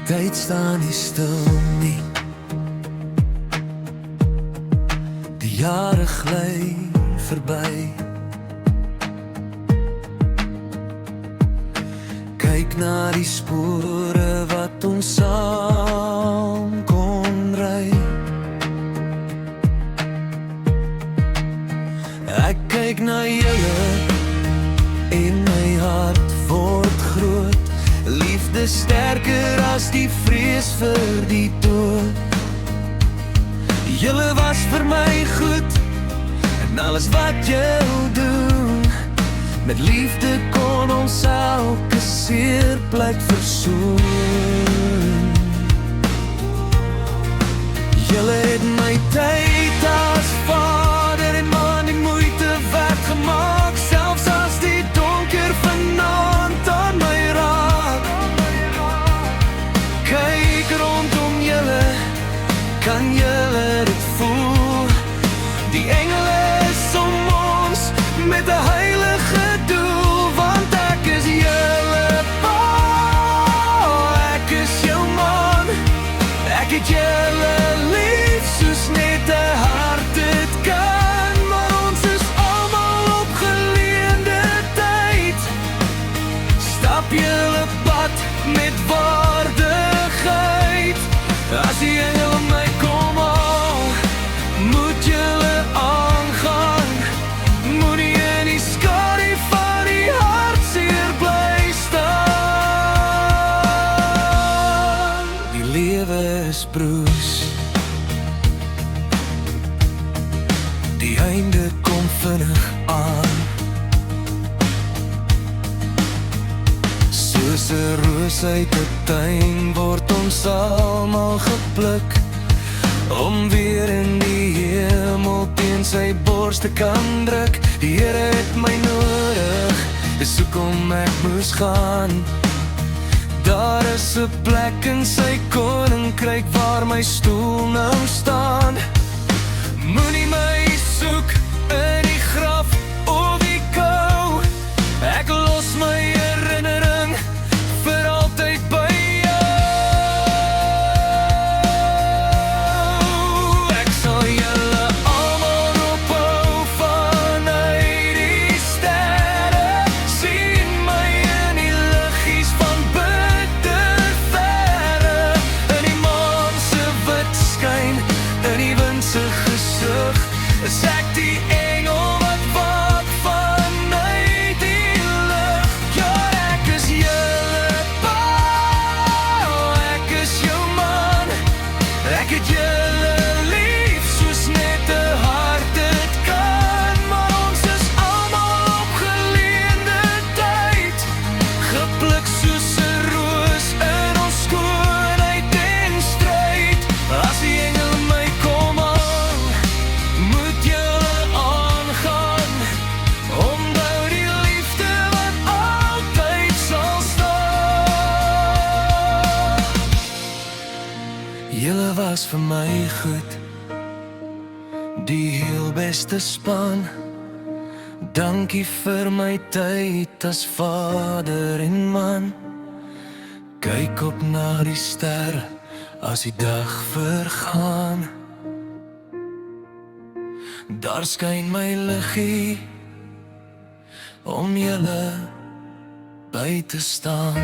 Tyd staan nie stil nie. Die jare gly verby. Kyk na die spore wat ons saam kon ry. Ek kyk na julle en my hart word groot. Liefde sterker as die vrees vir die dood. Julle was vir my goed en alles wat jy doen. Met liefde kon ons elke seer plek versoen. Julle het my tyd as vader en man die moeite werd gemaak, selfs as die donker vanaand aan my raak. Kyk rondom julle, kan julle dit voel? Die engele is om ons met 'n heilige doel, want ek is julle pa, ek is jou man, ek het julle lief soos net 'n hart dit kan, maar ons is almal op geleende tyd. Stap julle pad met waardigheid, as die engel om my kom haal, moet julle aangaan. Moenie in die skadu van die hartseer bly staan. Die lewe is broos, die einde kom vinnig aan. Soos 'n roos uit 'n tuin word ons almal gepluk, om weer in die hemel teen sy bors te kan druk. Die Here het my nodig, dis hoekom ek moes gaan. Daar is 'n plek in sy koninkryk waar my stoel nou staan. Moenie my soek in die graf of die kou, ek los my herinnering vir altyd by jou. Ek sal julle almal ophou vanuit die sterre, sien my in die liggies van bitter verre, in die maan se wit skyn, in die wind se gesig, is ek die engel wat waak vanuit die lug. Ja, ek is julle pa, ek is jou man, ek het julle lief soos net 'n hart dit kan, maar ons is almal op geleende tyd, gepluk soos 'n roos in ons skoonheid en stryd. As die engel my kom haal, moet julle aangaan, onthou die liefde wat altyd sal staan. Julle was vir my goed, die heel beste span. Dankie vir my tyd as vader en man. Kyk op na die ster as die dag vergaan. Daar skyn my liggie om julle by te staan.